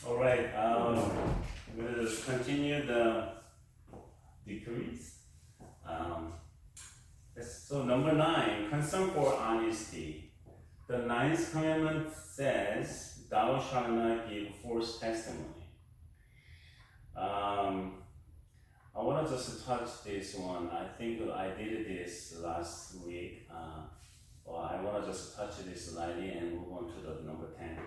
All right, we'll just continue the decrease. So number 9, concern for honesty. The 9th commandment says, "Thou shalt not give false testimony." I want to just touch this one. I think I did this last week. I want to just touch this lightly and move on to the number 10.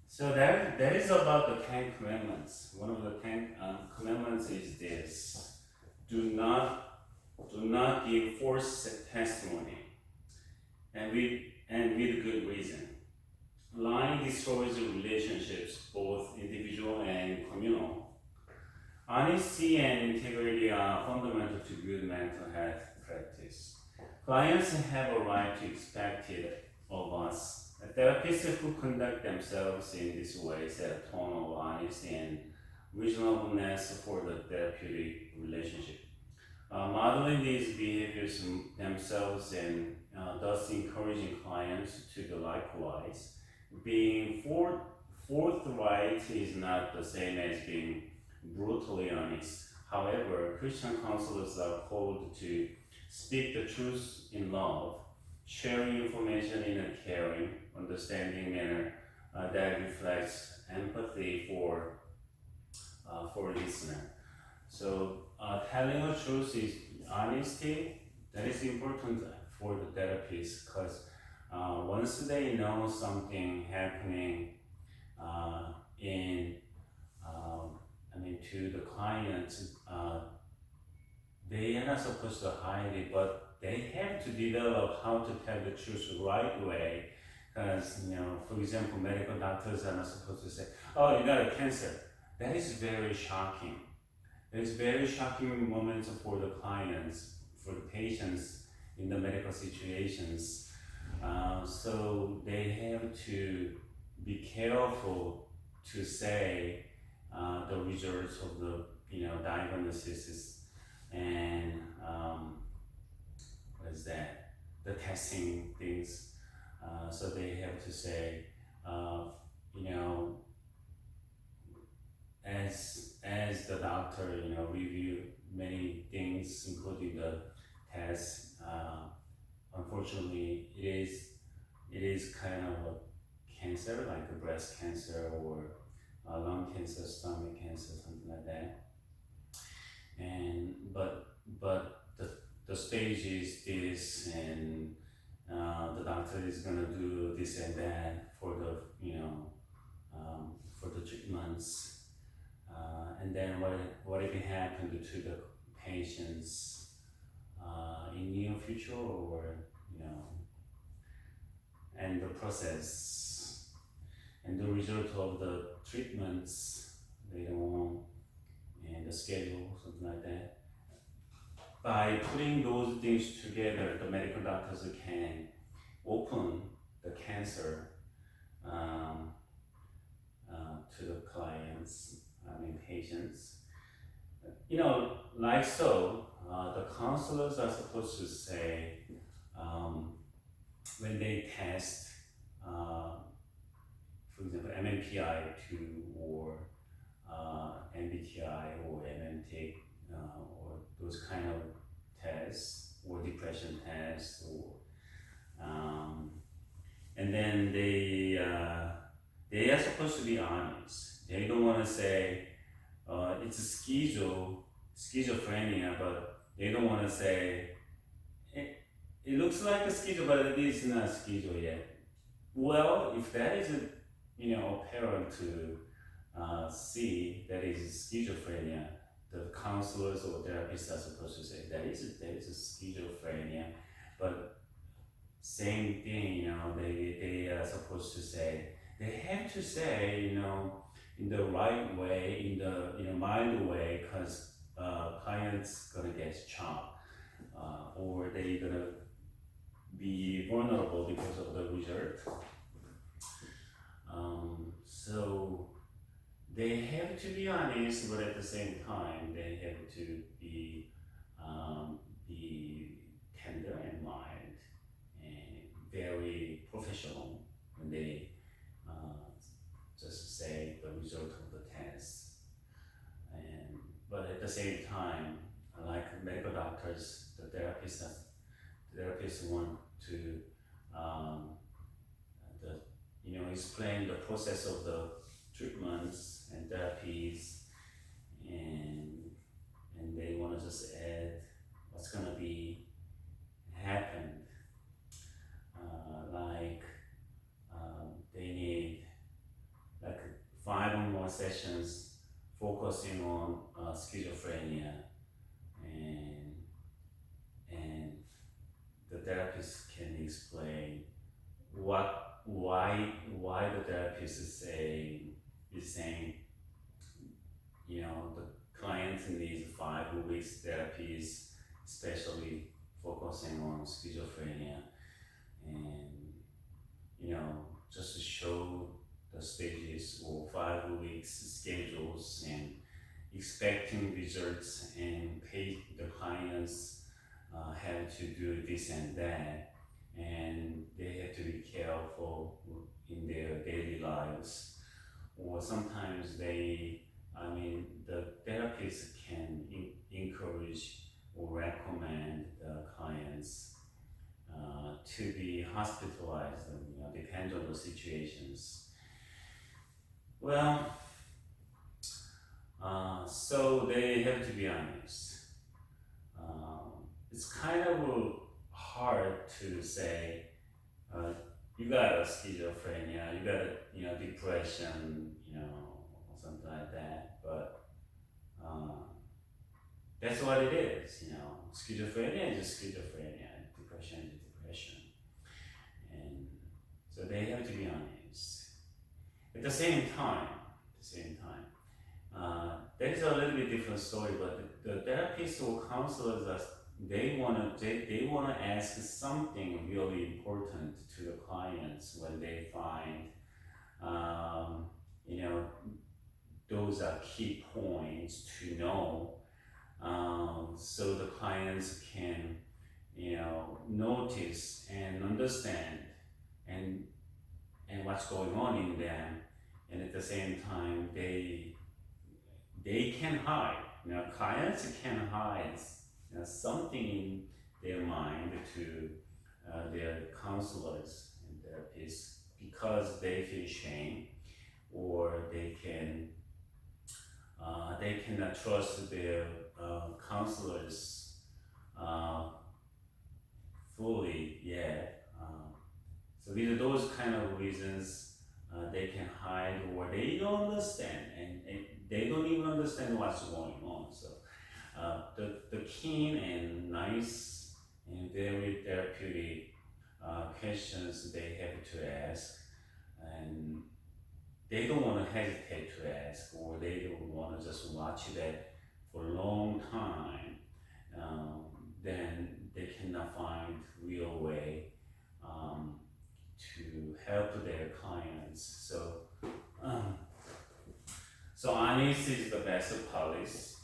So that is about the 10 commandments. One of the 10 commandments is this: do not give false testimony, and with good reason. Lying destroys relationships, both individual and communal. Honesty and integrity are fundamental to good mental health practice. Clients have a right to expect it of us. Therapists who conduct themselves in this way set a tone of honesty and reasonableness for the therapeutic relationship. Modeling these behaviors themselves and thus encouraging clients to do likewise. Being forthright is not the same as being brutally honest. However, Christian counselors are called to speak the truth in love, sharing information in a caring, understanding manner that reflects empathy for listener. So telling the truth is honesty. That is important for the therapist, because once they know something happening to the client, they are not supposed to hide it, but they have to develop how to tell the truth the right way. Because, for example, medical doctors are not supposed to say, "Oh, you got a cancer." That is very shocking. There's very shocking moments for the clients, for the patients in the medical situations. So they have to be careful to say the results of the diagnosis and the testing things. So they have to say, as the doctor, review many things, including the tests. Unfortunately, it is kind of a cancer, like a breast cancer or lung cancer, stomach cancer, something like that. And but the stage is this, and the doctor is gonna do this and that for the for the treatments. And then what if it happened to the patients in near future, or and the process and the result of the treatments later on, and the schedule, something like that. By putting those things together, the medical doctors can open the cancer to the clients, patients. Like so, the counselors are supposed to say, when they test, for example, MMPI-2 or MBTI or MMT, or those kind of tests, or depression tests, or and then they are supposed to be honest. They don't want to say it's schizophrenia, but they don't want to say it looks like a schizo, but it is not schizo yet. Well, if that is apparent to see that is schizophrenia, the counselors or therapists are supposed to say that is a schizophrenia. But same thing, they are supposed to say, they have to say, in the right way, in a mild way, because clients gonna get shocked, or they gonna be vulnerable because of the result. So they have to be honest, but at the same time, they have to be tender and mild and very professional when they just say the result of the test. But at the same time, like medical doctors, the therapists want to explain the process of the treatments and therapies, and they want to just add what's gonna be happened. They need like 5 or more sessions focusing on schizophrenia, and the therapist can explain why the therapist is saying the client needs 5 weeks therapies, especially focusing on schizophrenia, and just to show the stages or 5 weeks schedules and expecting results, and pay the clients have to do this and that, and they have to be careful in their daily lives. Or sometimes the therapist can encourage or recommend the clients to be hospitalized, depends on the situations. Well, so they have to be honest. It's kind of hard to say you got a schizophrenia, you got a depression, or something like that. But that's what it is. Schizophrenia is just schizophrenia, depression is depression, and so they have to be honest. At the same time, that is a little bit different story. But the therapists or counselors they wanna ask something really important to the clients when they find those are key points to know, so the clients can notice and understand and what's going on in them, and at the same time they can hide. Clients can hide something in their mind to their counselors and therapists because they feel shame, or they cannot trust their counselors fully yet. So these are those kind of reasons they can hide, or they don't understand, and they don't even understand what's going on. So the keen and nice and very therapeutic questions they have to ask, and they don't want to hesitate to ask, or they don't want to just watch that for a long time. Then they cannot find real way to help their clients. So honesty is the best policy.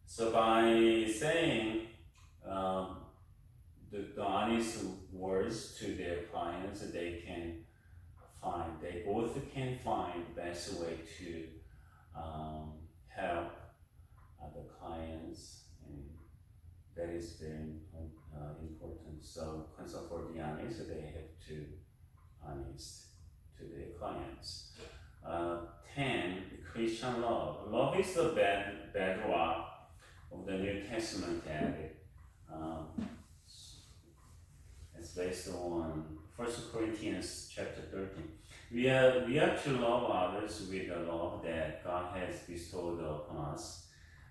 So by saying the honest words to their clients, they both can find the best way to help the clients, and that is very important. So consult for the honest, they have to honest to their clients. 10. Christian love. Love is the bedrock of the New Testament ethic. It's based on 1 Corinthians chapter 13. We are to love others with the love that God has bestowed upon us,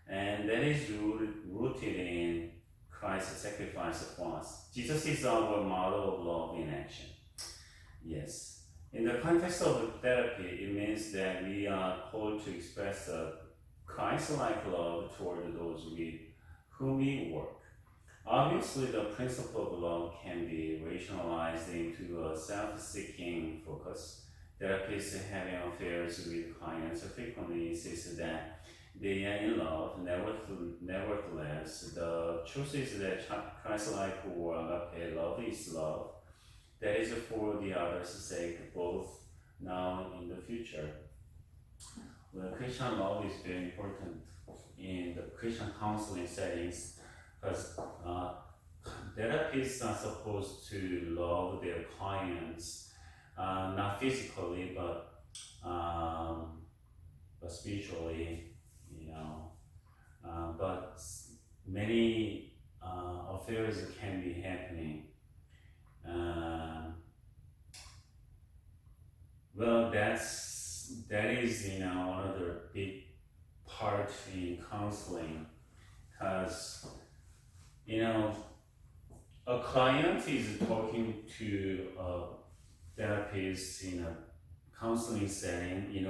and that is rooted in Christ's sacrifice for us. Jesus is our model of love in action. Yes. In the context of therapy, it means that we are called to express a Christ-like love toward those with whom we work. Obviously, the principle of love can be rationalized into a self-seeking focus. Therapists having affairs with clients frequently insist that they are in love. Nevertheless, the truth is that Christ-like or agape love is love. that is for the others' sake, both now and in the future. Well, Christian love is very important in the Christian counseling settings because therapists are supposed to love their clients, not physically, but spiritually, you know. But many affairs can be happening. Well, that is another big part in counseling, because a client is talking to a therapist in a counseling setting, in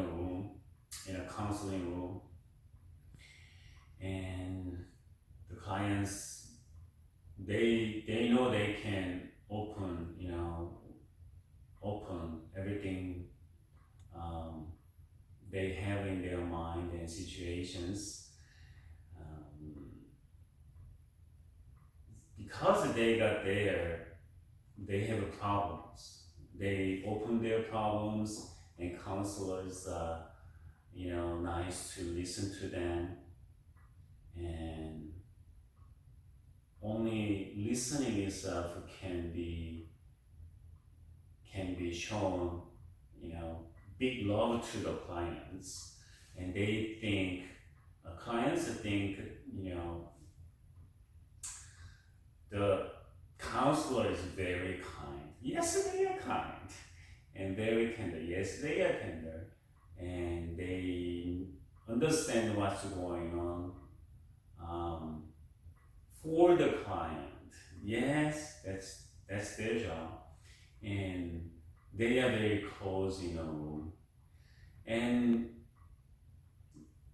a counseling room, and the clients, they know they can open everything they have in their mind and situations, because they got there, they have problems. They open their problems, and counselors are nice to listen to them, and only listening itself can be shown big love to the clients, and they think clients think the counselor is very kind. Yes, they are kind and very tender. Yes, they are tender, and they understand what's going on for the client. Yes, that's their job, and they are very close in a room. And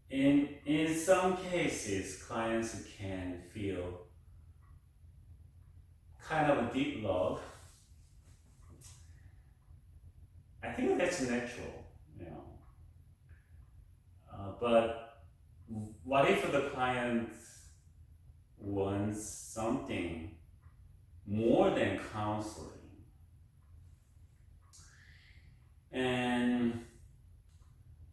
in some cases, clients can feel kind of deep love. I think that's natural, but what if the client wants something more than counseling? And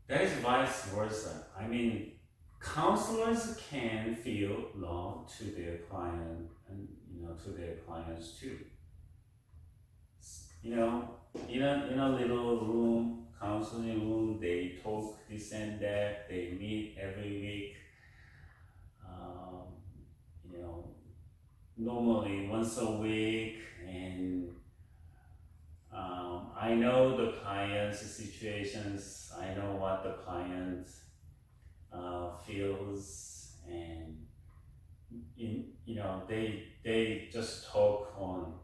that is vice versa. I mean, counselors can feel love to their client and to their clients too. In a little room, counseling room, they talk this and that. They meet every week. Normally once a week, and I know the client's situations. I know what the client feels, and they just talk on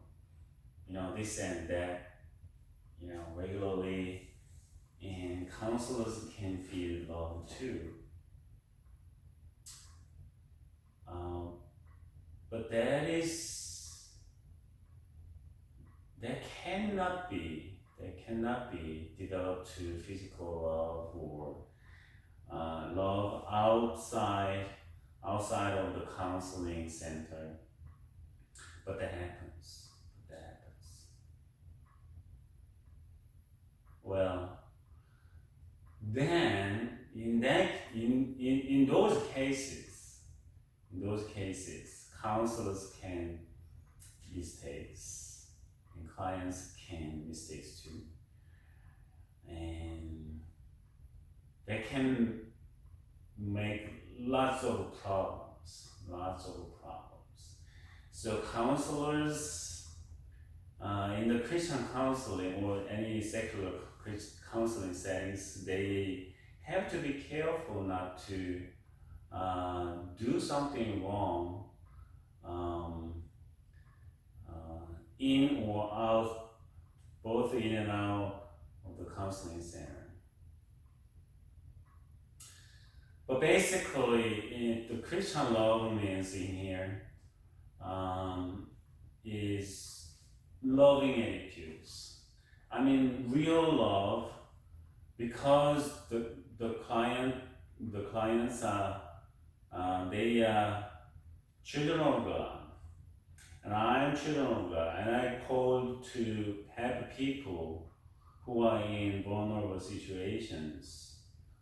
this and that regularly, and counselors can feel love too. But that cannot be developed to physical love or love outside of the counseling center. But that happens. Well, then in those cases, counselors can mistakes, and clients can mistakes too, and that can make lots of problems. So counselors in the Christian counseling or any secular counseling settings, they have to be careful not to do something wrong in or out, both in and out of the counseling center. But basically, the Christian love means in here is loving attitudes. I mean, real love, because the clients are they are children of God, and I'm children of God, and I called to help people who are in vulnerable situations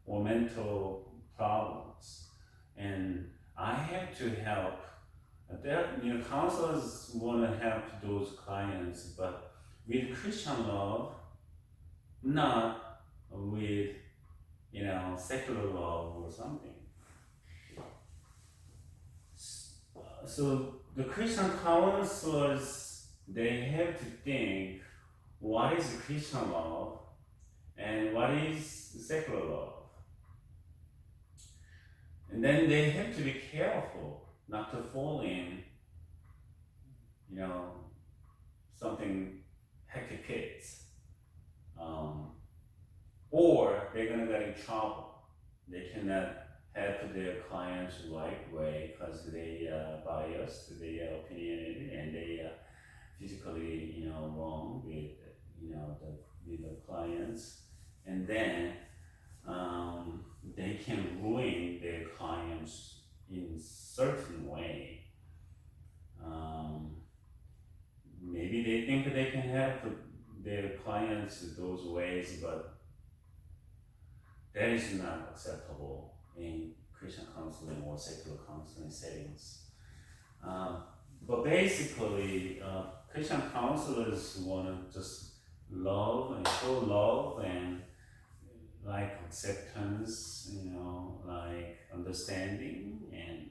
or mental problems, and I have to help. Counselors want to help those clients, but with Christian love, not with secular love or something. So the Christian counselors, they have to think what is Christian love and what is secular love. And then they have to be careful not to fall in, something hectic pits. Or they're gonna get in trouble. They cannot help their clients right way because they are biased, they are opinionated, and they are physically, wrong with, with the clients, and then they can ruin their clients in certain way. Maybe they think they can help their clients those ways, but that is not acceptable in Christian counseling or secular counseling settings. But basically, Christian counselors want to just love and show love and like acceptance, like understanding and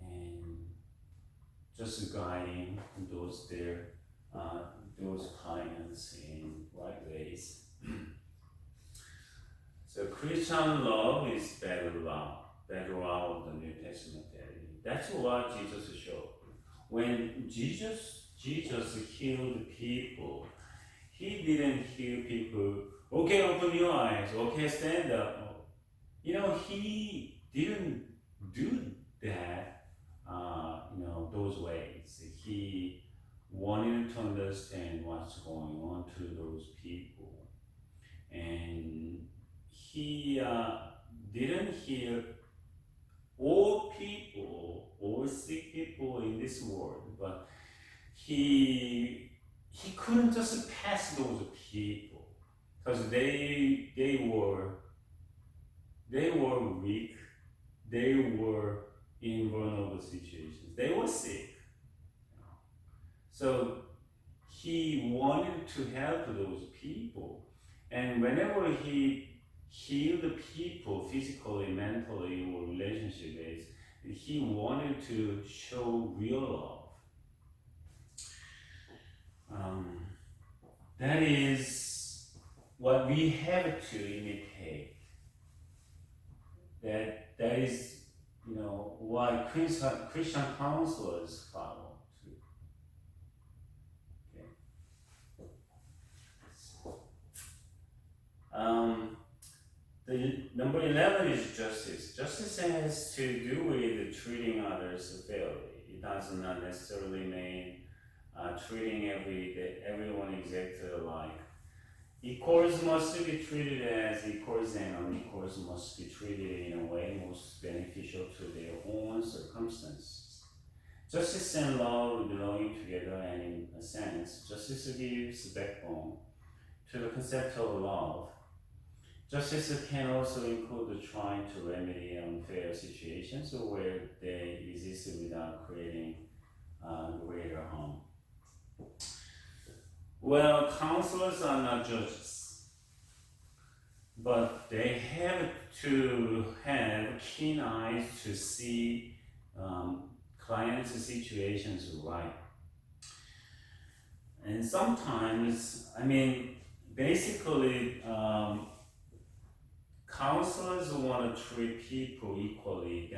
and just guiding those clients in right ways. So Christian love is background of the New Testament theory. That's what Jesus showed. When Jesus healed people, he didn't heal people, okay, open your eyes, okay, stand up. He didn't do that, those ways. He wanted to understand what's going on to those people. And he didn't heal all people, all sick people in this world, but he couldn't just pass those people because they were weak, they were in vulnerable situations, they were sick. So he wanted to help those people, and whenever he healed the people physically, mentally, or relationship-based, he wanted to show real love. That is what we have to imitate. That is, what Christian counselors follow too. Okay. The number 11 is justice. Justice has to do with treating others fairly. It does not necessarily mean treating everyone exactly alike. Equals must be treated as equals, and unequals must be treated in a way most beneficial to their own circumstances. Justice and love belonging together, and in a sense, justice gives backbone to the concept of love. Justice can also include trying to remedy unfair situations where they exist without creating greater harm. Well, counselors are not judges, but they have to have keen eyes to see clients' situations right. And sometimes, basically, counselors want to treat people equally,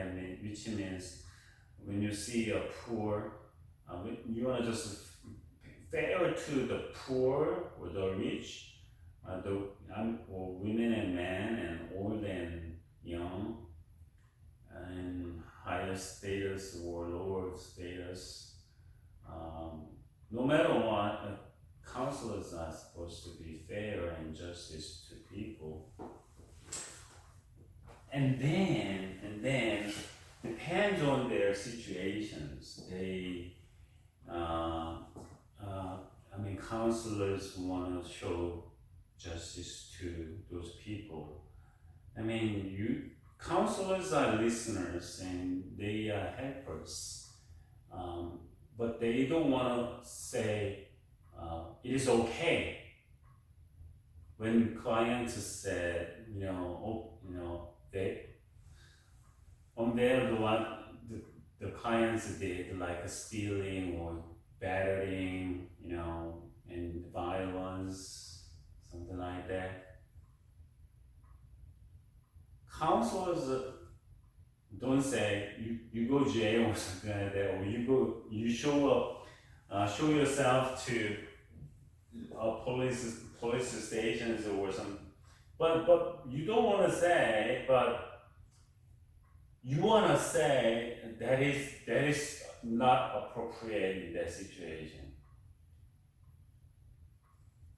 which means when you see a poor, you want to just fair to the poor or the rich, or women and men, and old and young, and higher status or lower status. No matter what, counselors are supposed to be fair and justice to people. And then depends their situations. Counselors want to show justice to those people. Counselors are listeners and they are helpers, but they don't want to say it is okay when clients said, the clients did like stealing or battering, and violence, something like that. Counselors don't say you go jail or something like that, or you show yourself to police stations or something. But you don't want to say, but you want to say that is not appropriate in that situation.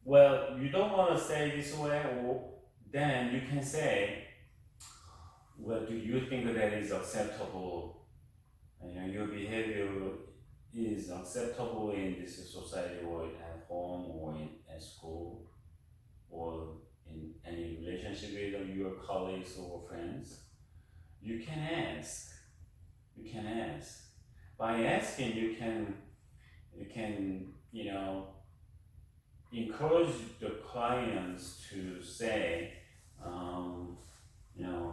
Well, you don't want to say this way, or then you can say, well, do you think that is acceptable? Your behavior is acceptable in this society, or at home, or at school, or in any relationship with your colleagues or friends. You can ask. By asking, you can encourage the clients to say,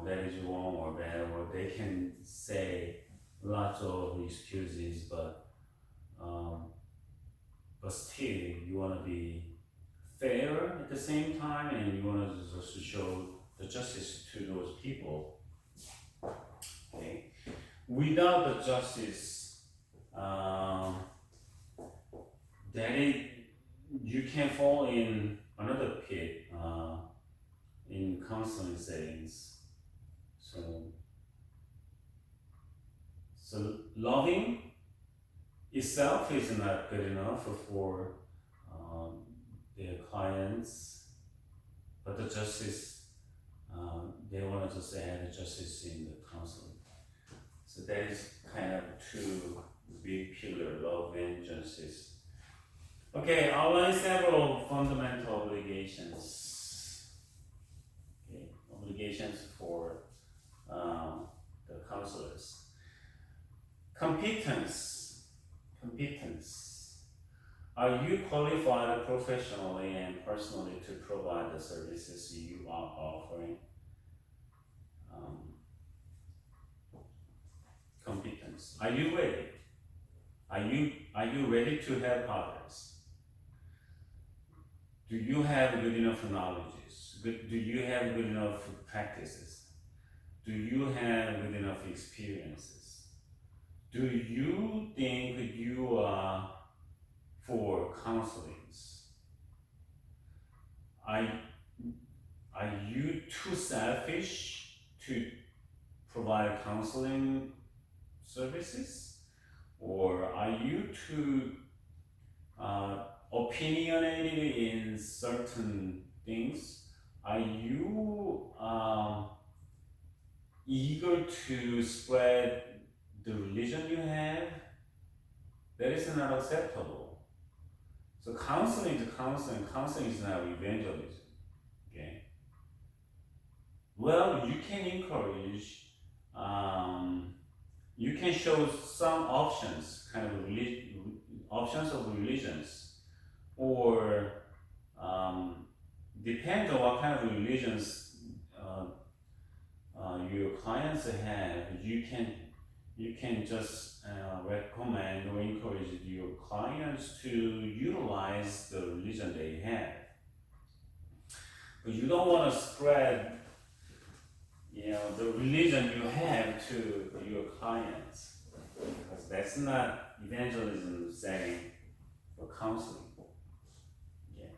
that is wrong or bad, or they can say lots of excuses, but still you want to be fair at the same time, and you want to just show the justice to those people. Okay, without the justice, you can fall in another pit in counseling settings. So loving itself is not good enough for their clients, but the justice, they want to just add justice in the counseling. So that is kind of two big pillars, love and justice. Okay, outline several fundamental obligations. Okay, obligations for the counselors. Competence. Are you qualified professionally and personally to provide the services you are offering? Competence. Are you ready? Are you ready to help others? Do you have good enough knowledge? Do you have good enough practices? Do you have good enough experiences? Do you think you are for counseling? Are you too selfish to provide counseling services? Or are you too opinionated in certain things? Are you eager to spread the religion you have? That is not acceptable. So counseling is counseling. Counseling is not evangelism. Okay. Well, you can encourage. You can show some options, kind of options of religions, or depends on what kind of religions your clients have. You can just recommend or encourage your clients to utilize the religion they have. But you don't want to spread, the religion you have to your clients, because that's not evangelism setting for counseling. Yeah.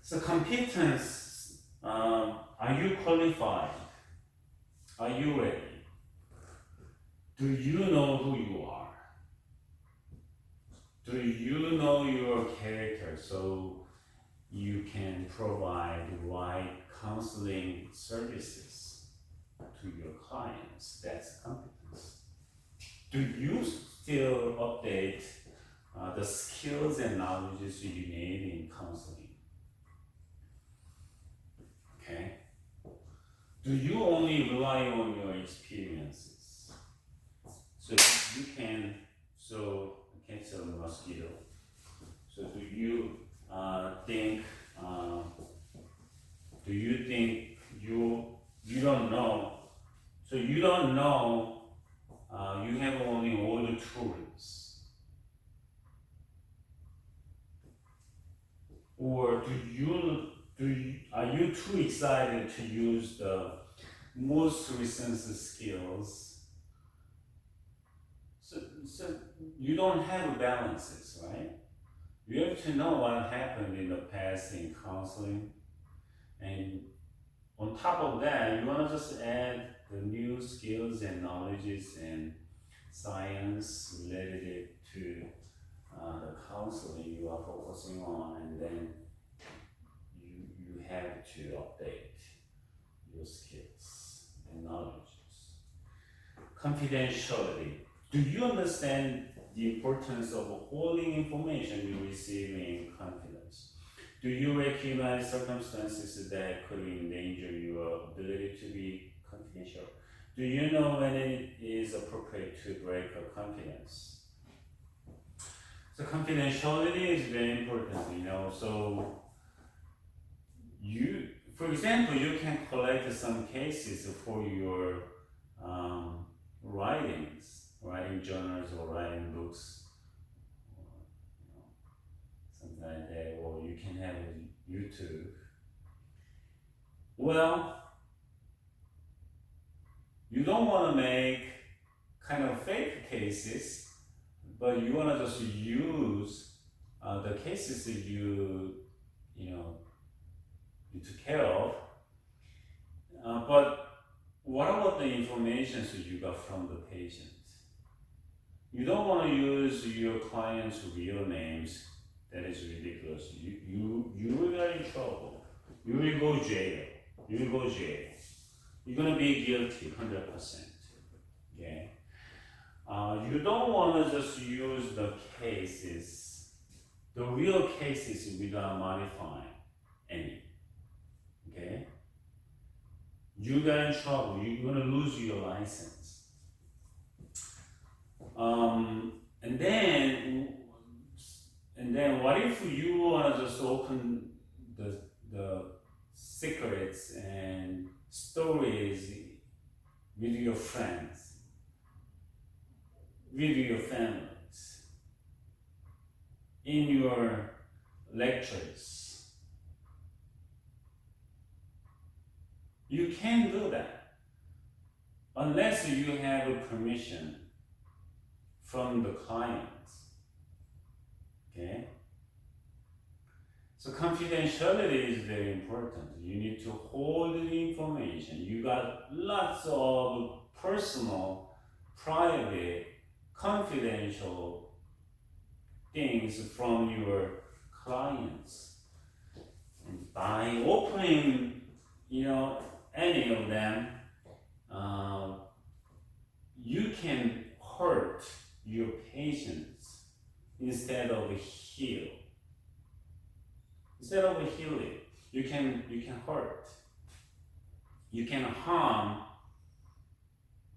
So competence, are you qualified? Are you ready? Do you know who you are? Do you know your character so you can provide the right counseling services to your clients. That's competence. Do you still update the skills and knowledges you need in counseling? Okay. Do you only rely on your experiences? So you can, catch a mosquito. So do you think you don't know? So you don't know. You have only all the tools, or are you too excited to use the most recent skills? So you don't have balances, right? You have to know what happened in the past in counseling, and on top of that, you want to just add the new skills and knowledges and science related to the counseling you are focusing on, and then you have to update your skills and knowledges. Confidentiality. Do you understand the importance of holding information you receive in confidence? Do you recognize circumstances that could endanger your ability to be confidential? Do you know when it is appropriate to break a confidence? So confidentiality is very important, So for example, you can collect some cases for your writing journals or writing books, something like that, or you can have YouTube. Well, you don't want to make kind of fake cases, but you want to just use the cases that you took care of. But what about the information that you got from the patient? You don't want to use your client's real names. That is ridiculous. You will get in trouble. You will go jail. You're gonna be guilty 100%. Okay. You don't want to just use the real cases without modifying any. Okay. You got in trouble. You're gonna lose your license. And then what if you want to just open the secrets and stories with your friends, with your families, in your lectures? You can't do that unless you have a permission from the clients. Okay? So confidentiality is very important. You need to hold the information. You got lots of personal, private, confidential things from your clients. And by opening, any of them, you can hurt your patients instead of heal. Instead of healing, you can hurt. You can harm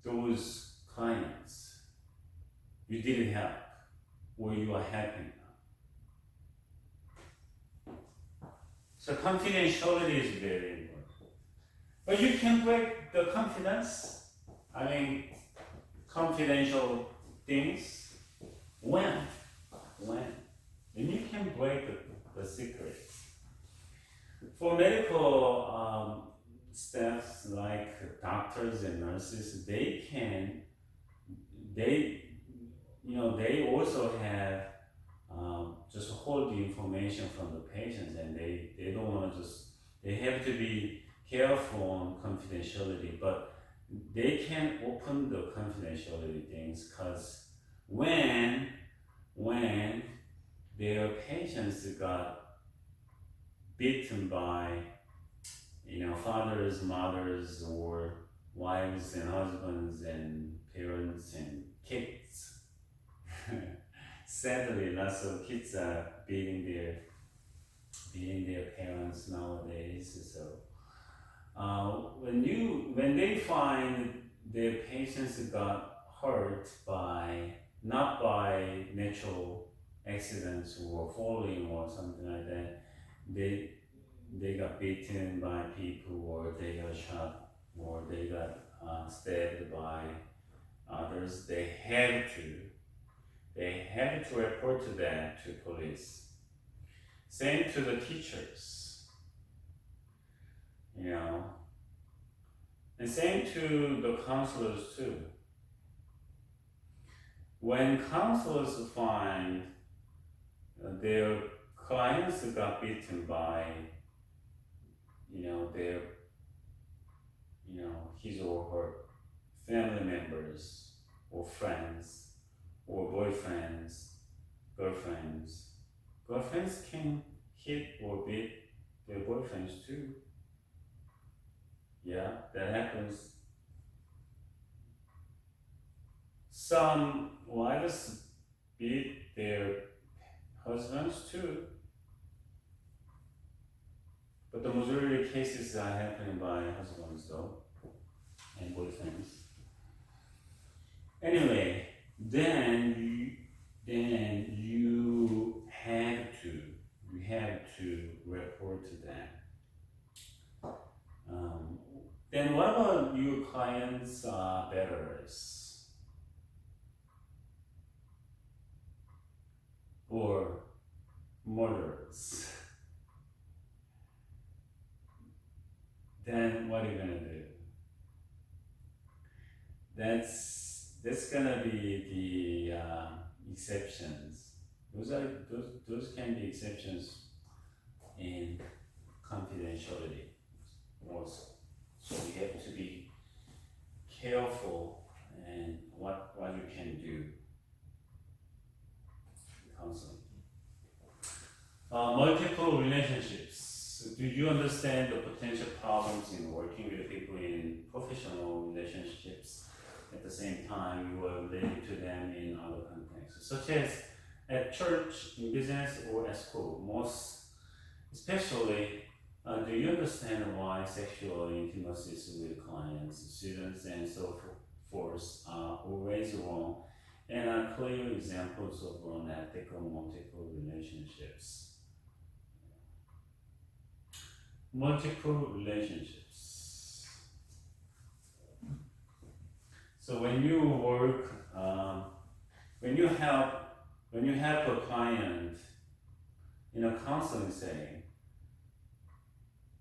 those clients you didn't help or you are helping them. So confidentiality is very important. But you can break the confidence. Confidential things. When you can break the secrets. For medical staffs like doctors and nurses, they also have just hold the information from the patients, and they don't want to they have to be careful on confidentiality, but they can open the confidentiality things because when their patients got bitten by fathers, mothers, or wives and husbands and parents and kids. Sadly, lots of kids are beating their parents nowadays. So when they find their patients got hurt by not by natural accidents or falling or something like that, they got beaten by people, or they got shot, or they got stabbed by others, they have to report to that to police. Same to the teachers, you know, and same to the counselors too. When counselors find their clients got beaten by, his or her family members or friends or boyfriends, girlfriends. Girlfriends can hit or beat their boyfriends too. Yeah, that happens. Some wives beat their husbands too. But the majority of cases are happening by husbands though, and boyfriends. Anyway, then you have to report to them. Then what about your clients are batterers or murderers? Then what are you gonna do? That's gonna be the exceptions. Those can be exceptions in confidentiality also. So you have to be careful and what you can do in counseling. Multiple relationships. Do you understand the potential problems in working with people in professional relationships? At the same time, you are related to them in other contexts, such as at church, in business, or at school. Most especially, do you understand why sexual intimacies with clients, students, and so forth are always wrong, and are clear examples of unethical multiple relationships? Multiple relationships. So when you work, when you help a client in a counseling setting,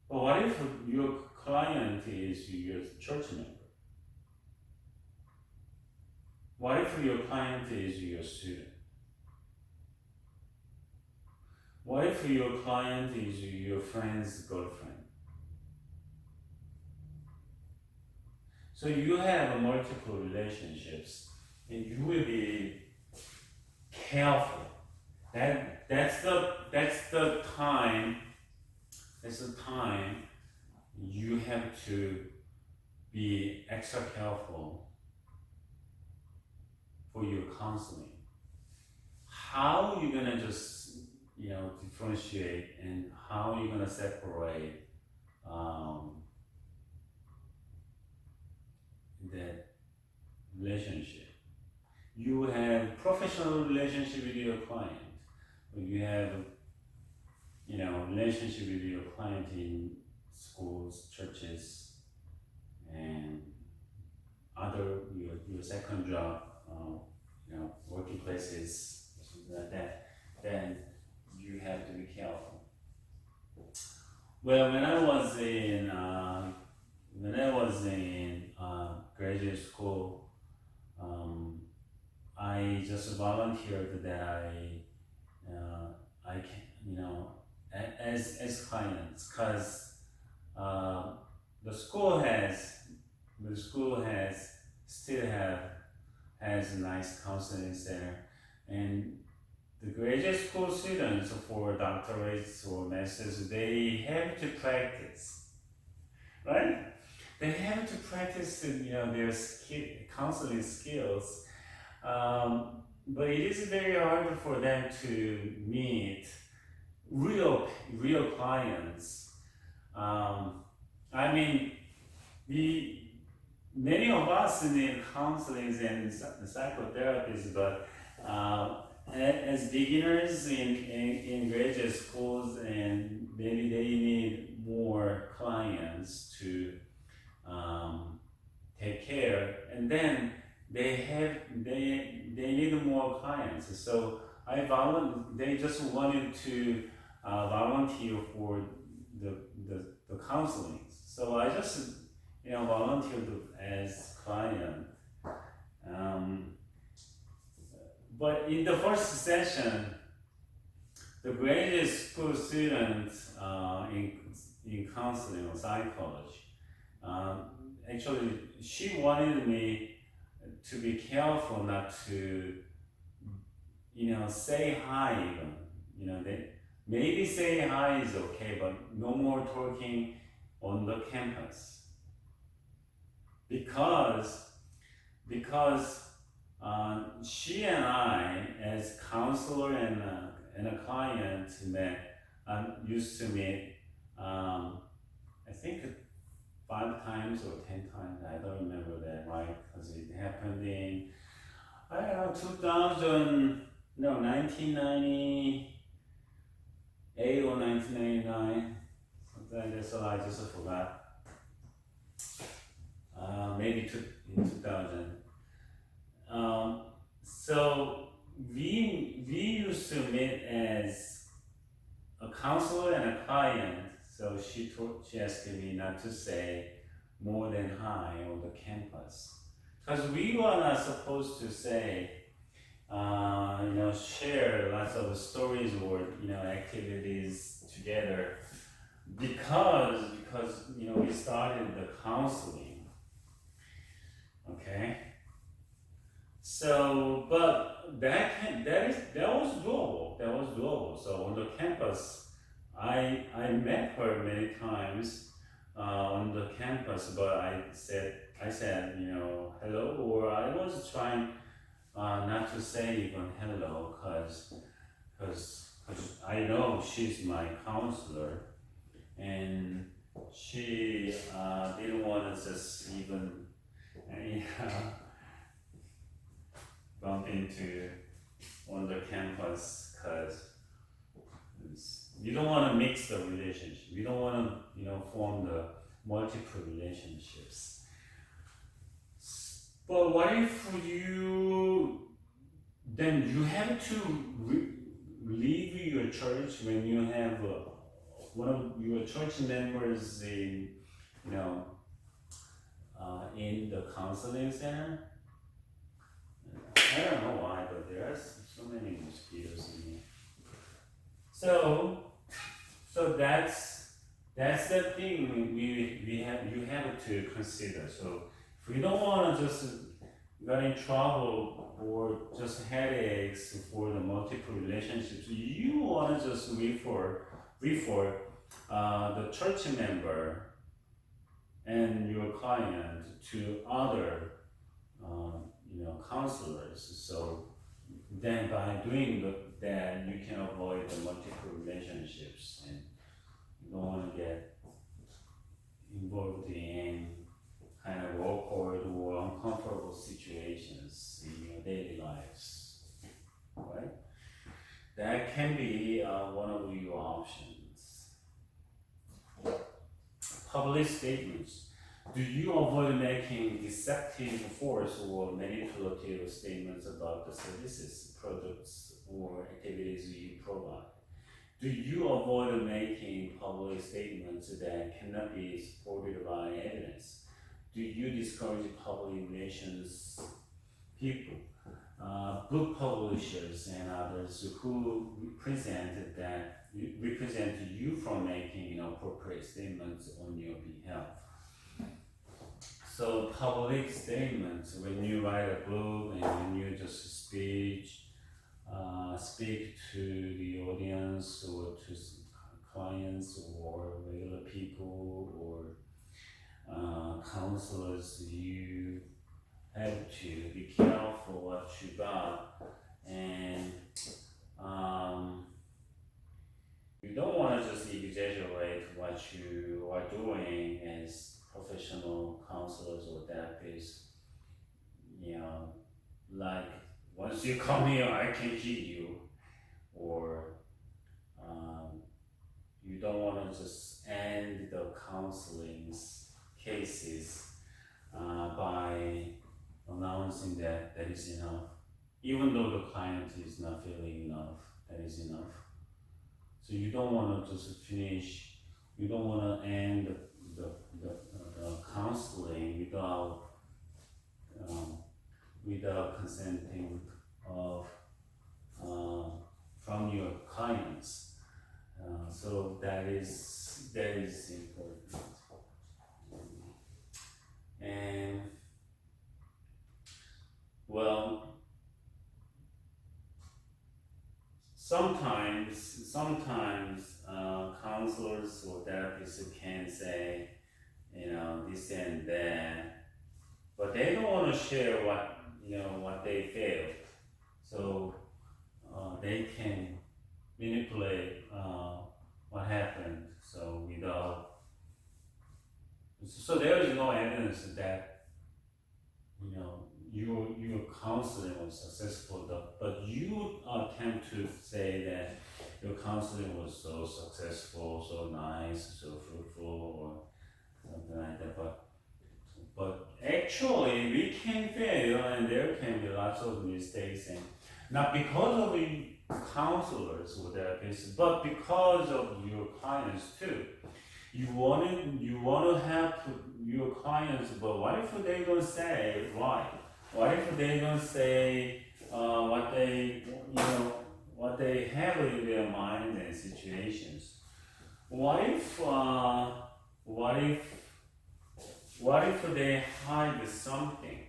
but what if your client is your church member? What if your client is your student? What if your client is your friend's girlfriend? So you have multiple relationships, and you will be careful. That's the time you have to be extra careful for your counseling. How are you gonna just differentiate, and how are you gonna separate that relationship? You have professional relationship with your client, or you have relationship with your client in schools, churches, and other your second job, working places, something like that. Then you have to be careful. Well, when I was in graduate school, I just volunteered that I can, as clients, because the school has a nice counseling center, and the graduate school students for doctorates or masters, they have to practice, right? they have to practice, their counseling skills. But it is very hard for them to meet real clients. I mean, many of us need counseling and psychotherapists, but as beginners in graduate schools, and maybe they need more clients to take care, and then they need more clients. So they just wanted to volunteer for the counseling. So I just volunteered as client. But in the first session, the graduate school students in counseling or psychology, actually, she wanted me to be careful not to, say hi even. Maybe say hi is okay, but no more talking on the campus. Because she and I, as counselor and a client, used to meet, I think 5 times or 10 times. I don't remember that, right? Because it happened in 1998 or 1999, something like that. So I just forgot. Maybe in 2000. So we used to meet as a counselor and a client. So she asked me not to say more than hi on the campus, because we were not supposed to say, share lots of stories or activities together, because we started the counseling. Okay. So, but that was doable. That was doable. So on the campus, I met her many times on the campus, but I said hello, or I was trying not to say even hello, because I know she's my counselor, and she didn't want to just even bump into on the campus, because you don't want to mix the relationship. You don't want to form the multiple relationships. But what if then you have to leave your church when you have one of your church members in the counseling center? I don't know why, but there's so many mosquitoes in here. So that's the thing you have to consider. So if you don't want to just get in trouble or just headaches for the multiple relationships, you want to just refer the church member and your client to other counselors. So then by doing that, you can avoid the multiple relationships, and you don't want to get involved in kind of awkward or uncomfortable situations in your daily lives, right? That can be one of your options. Public statements. Do you avoid making deceptive, false, or manipulative statements about the services, products, or activities you provide? Do you avoid making public statements that cannot be supported by evidence? Do you discourage public relations people, book publishers, and others who represent you from making inappropriate statements on your behalf? So public statements, when you write a book and when you just speak to the audience or to clients or regular people, or counselors, you have to be careful what you got, and you don't want to just exaggerate what you are doing as professional counselors or therapists. You know, like once you come here, I can hit you, or you don't want to just end the counseling cases by announcing that that is enough, even though the client is not feeling enough, that is enough. So you don't want to just finish, you don't want to end the counseling without consenting of from your clients. So that is important. And well, sometimes counselors or therapists can say, you know, this and that, but they don't want to share what they failed. So they can manipulate what happened. So there is no evidence that your counseling was successful, but you attempt to say that your counseling was so successful, so nice, so fruitful, or something like that. But actually, we can fail, and there can be lots of mistakes, and not because of the counselors or therapists, but because of your clients too. You want to help your clients, but what if they don't say right? What if they don't say what they have in their mind and situations? What if they hide something?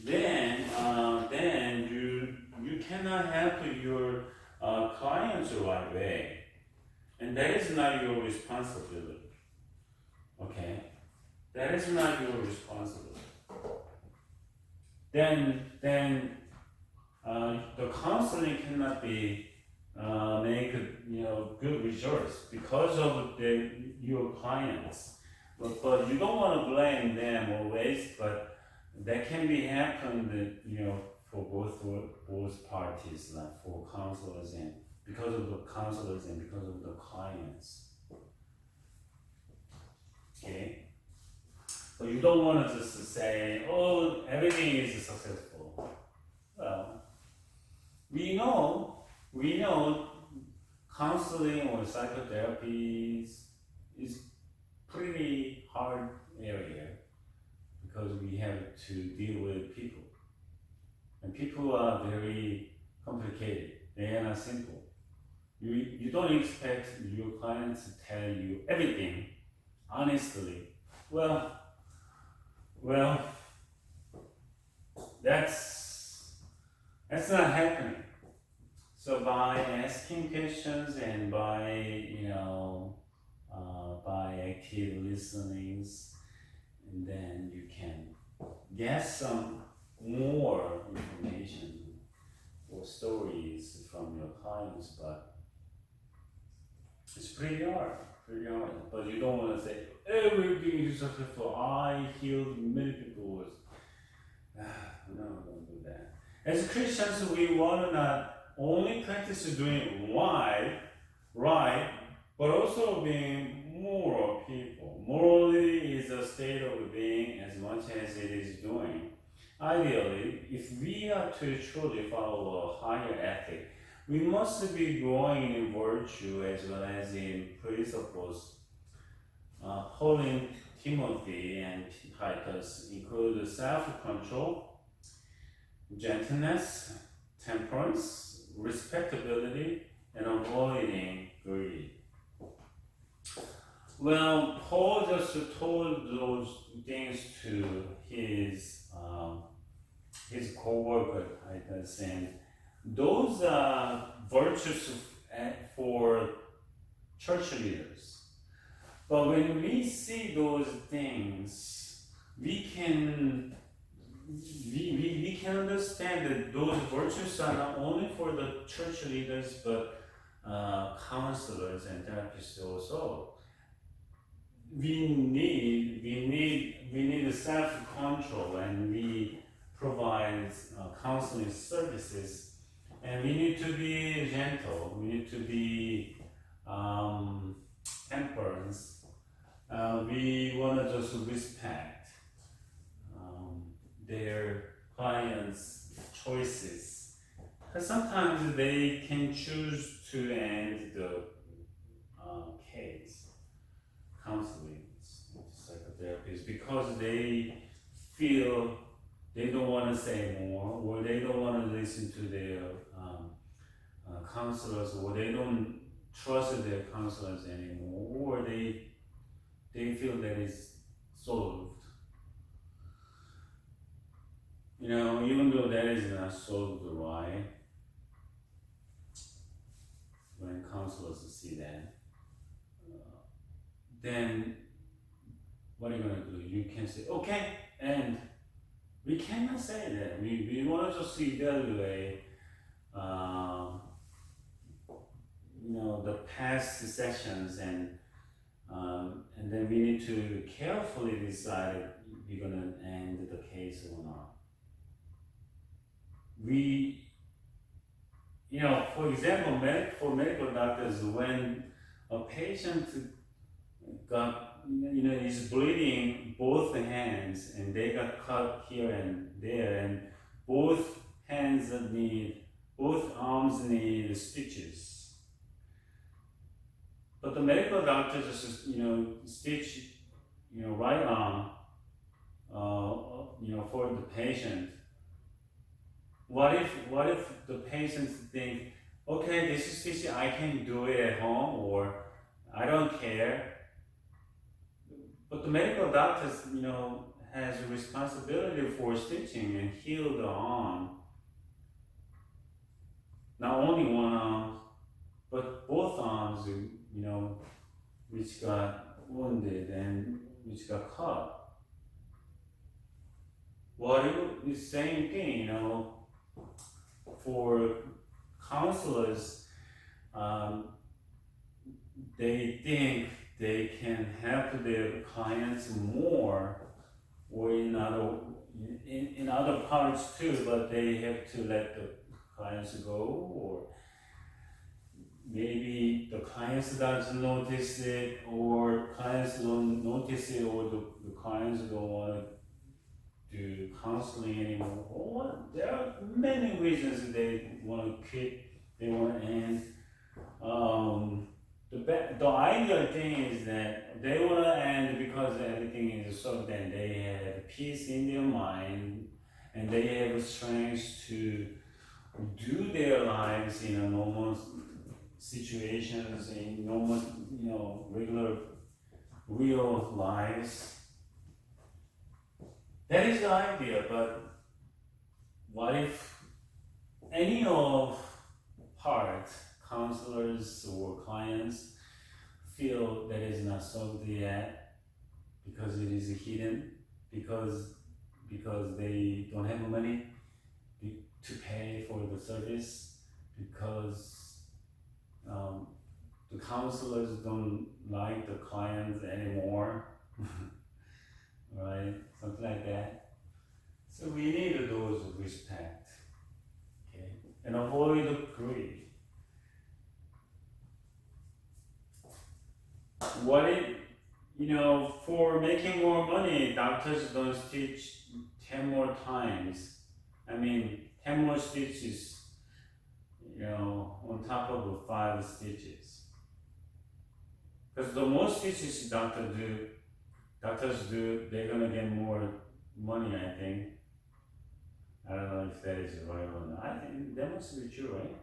Then you cannot help your clients the right way, and that is not your responsibility. Okay, that is not your responsibility. Then the counseling cannot be make good results because of your clients. But you don't want to blame them always. But that can be happened, for both parties, like for counselors and because of the counselors and because of the clients. Okay. But you don't want to just say, oh, everything is successful. Well, we know counseling or psychotherapy is pretty hard area because we have to deal with people. And people are very complicated. They are not simple. You don't expect your clients to tell you everything honestly. Well, that's not happening. So by asking questions and by active listenings, and then you can get some more information or stories from your clients, but it's pretty hard. But you don't want to say everything is successful. I healed many people. No, don't do that. As Christians, we want to not only practice doing right, but also being moral people. Morally is a state of being as much as it is doing. Ideally, if we are to truly follow a higher ethic, we must be growing in virtue as well as in principles. Paul and Timothy and Titus include self-control, gentleness, temperance, respectability, and avoiding greed. Well, Paul just told those things to his co-worker, Titus, and those are virtues for church leaders. But when we see those things, we can understand that those virtues are not only for the church leaders, but counselors and therapists also. We need self-control, and we provide counseling services, and we need to be gentle. We need to be temperance. We want to just respect their clients' choices. Because sometimes they can choose to end the case, counseling, psychotherapists, because they feel they don't want to say more, or they don't want to listen to their counselors, or they don't trust their counselors anymore, or they feel that it's solved. You know, even though that is not solved right, when counselors see that, then what are you going to do? You can say, okay, and we cannot say that. We want to just evaluate, the past sessions, and then we need to carefully decide if we're going to end the case or not. For example, for medical doctors, when a patient is bleeding both hands, and they got cut here and there, and both arms need stitches. But the medical doctor just, stitch, right arm, for the patient. What if the patients think, okay, this is stitch, I can do it at home, or I don't care. But the medical doctors, has a responsibility for stitching and heal the arm. Not only one arm, but both arms, which got wounded and which got cut. The same thing, for counselors, they think they can help their clients more, or in other parts too, but they have to let the clients go, or maybe the clients doesn't notice it, or clients don't notice it, or the clients don't want to do counseling anymore. Or there are many reasons they want to quit, they want to end. The ideal thing is that they want to end because everything is solved, and they have peace in their mind, and they have strength to do their lives in a normal situations, in normal, regular, real lives. That is the idea, but what if any of part, counselors or clients, feel that is not solved yet because it is hidden, because they don't have money to pay for the service, because the counselors don't like the clients anymore, right? Something like that. So we need those respect, okay, and avoid greed. For making more money, doctors don't stitch 10 more times. 10 more stitches, on top of the 5 stitches. Because the more stitches doctors do, they're gonna get more money, I think. I don't know if that is right or not. I think that must be true, right?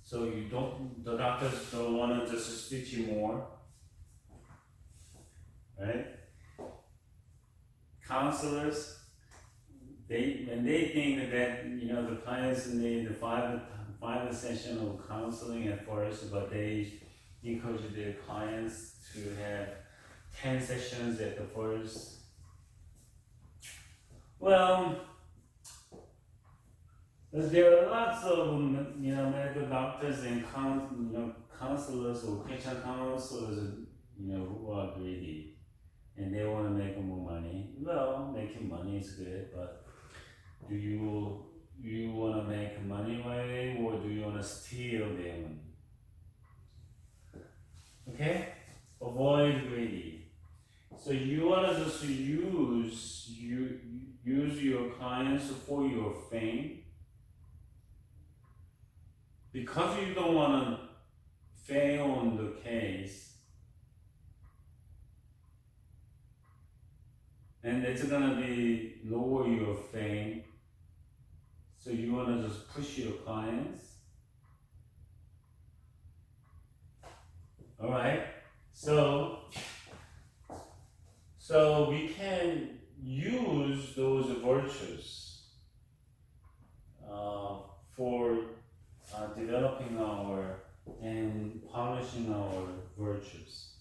So the doctors don't want to just stitch you more, right? Counselors, when they think that the clients need five session of counseling at first, but they encourage their clients to have 10 sessions at the first. Well, there are lots of medical doctors and counselors or Christian counselors who are greedy and they want to make more money. Well, making money is good, but do you want to make money right away or do you want to steal their money? Okay, avoid greedy. So you want to just use your clients for your fame. Because you don't want to fail on the case, and it's gonna be lower your fame, so you wanna just push your clients. All right, so we can use those virtues for developing our and polishing our virtues,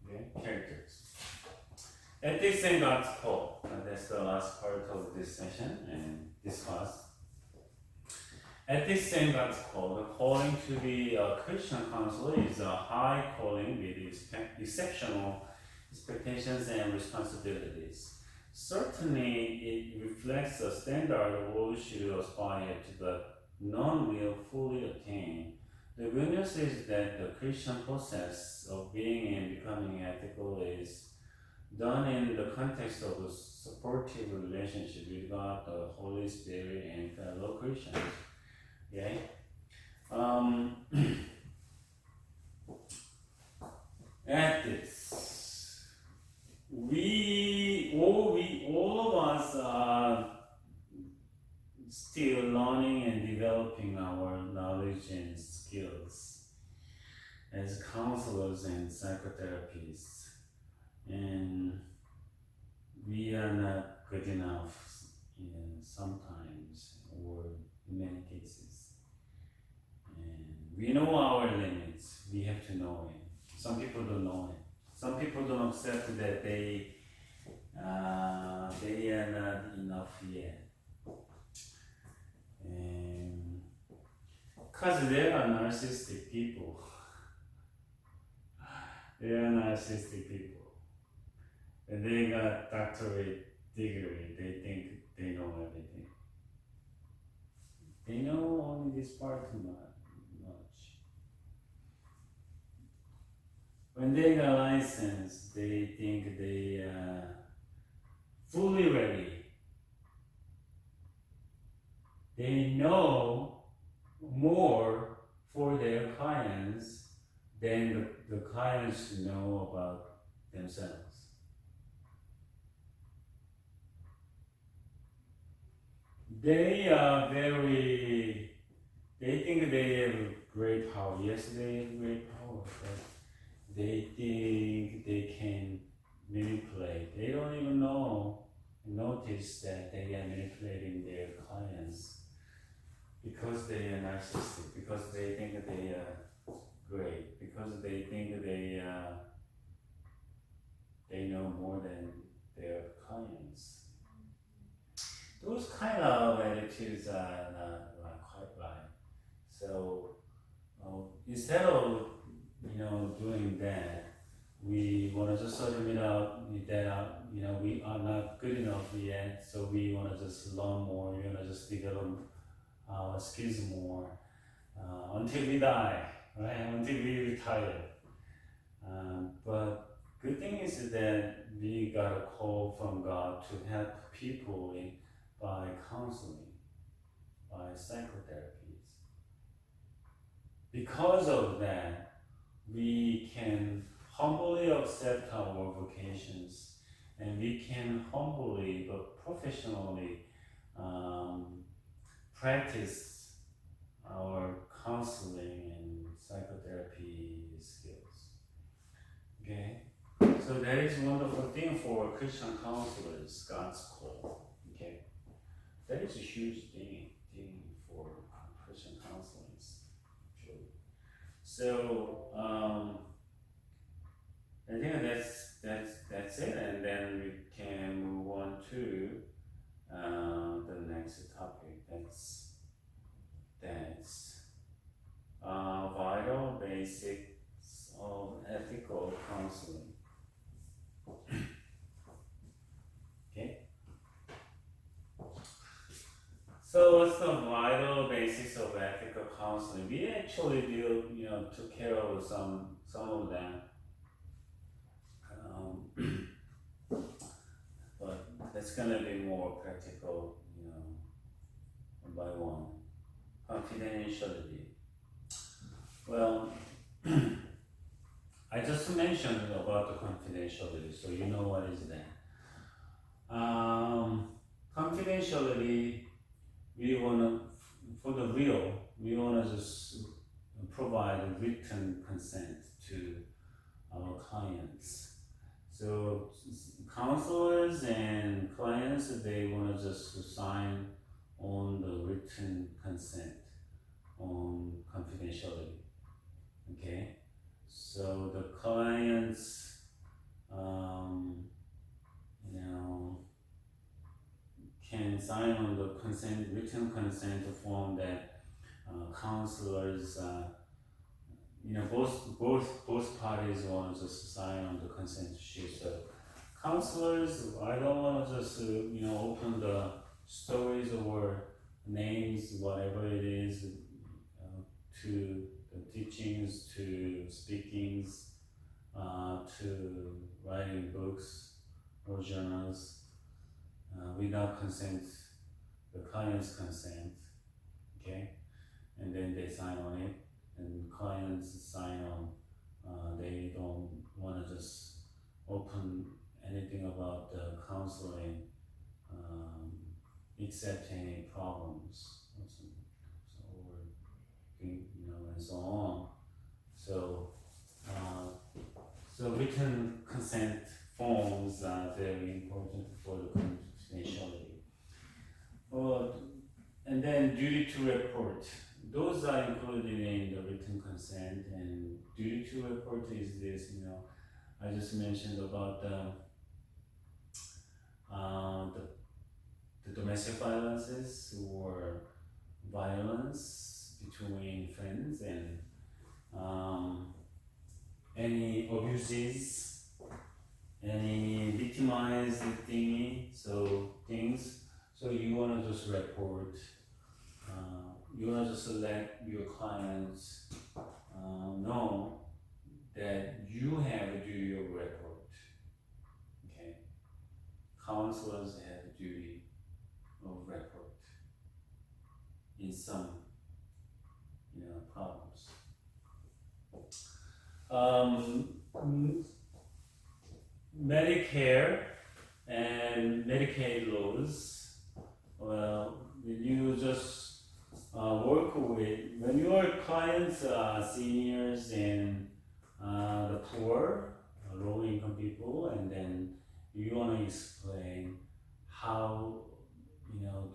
okay, characters. Ethics and God's call. That's the last part of this session and this class. Ethics and God's call. The calling to be a Christian counselor is a high calling with exceptional expectations and responsibilities. Certainly, it reflects a standard all should aspire to, but none will fully attain. The good news is that the Christian process of being and becoming ethical is done in the context of a supportive relationship with God, the Holy Spirit, and fellow Christians. Okay? Ethics. All of us are still learning and developing our knowledge and skills as counselors and psychotherapists, and we are not good enough sometimes or in many cases, and we know our limits. We have to know it. Some people don't know it. Some people don't accept that they are not enough yet. Because they are narcissistic people. They are narcissistic people. And they got doctorate degree. They think they know everything. They know only this part too much. When they got license, they think they are fully ready. They know more for their clients than the clients know about themselves. They think they have great power. Yes, they have great power, but they think they can manipulate. They don't even notice that they are manipulating their clients. Because they are narcissistic, because they think that they are great, because they think they know more than their clients. Those kind of attitudes are not quite right. So instead of doing that, we want to just admit out that we are not good enough yet. So we want to just learn more. We want to just develop skills more until we die, right? Until we retire. But good thing is that we got a call from God to help people by counseling, by psychotherapies. Because of that, we can humbly accept our vocations, and we can humbly but professionally practice our counseling and psychotherapy skills. Okay? So that is a wonderful thing for Christian counselors, God's call. Okay? That is a huge thing for Christian counselors, actually. So I think that's it, and then we can move on to the next topic. That's vital basics of ethical counseling. Okay. So what's the vital basics of ethical counseling? We actually took care of some of them. But that's gonna be more practical, one by one. Confidentiality. Well, I just mentioned about the confidentiality, so you know what is that. Confidentiality, we wanna just provide written consent to our clients. So counselors and clients, they want to just sign on the written consent on confidentiality. Okay, so the clients, can sign on the written consent form that counselors, both parties want to just sign on the consent sheet. So counselors, I don't want to just open the stories or names, whatever it is, to the teachings, to speakings, to writing books or journals without consent, the client's consent. Okay, and then they sign on it, and clients sign on. They don't want to just open anything about the counseling, except any problems, and so on. So written consent forms are very important for the confidentiality. And then duty to report. Those are included in the written consent, and duty to report is this, I just mentioned about the domestic violences or violence between friends, and any abuses, any victimized things. So you want to just report. You want to just let your clients know that you have a duty of report. Okay, counselors have a duty of report in some problems. Medicare and Medicaid laws. Well, you just work with, when your clients are seniors and the poor, low income people, and then you want to explain how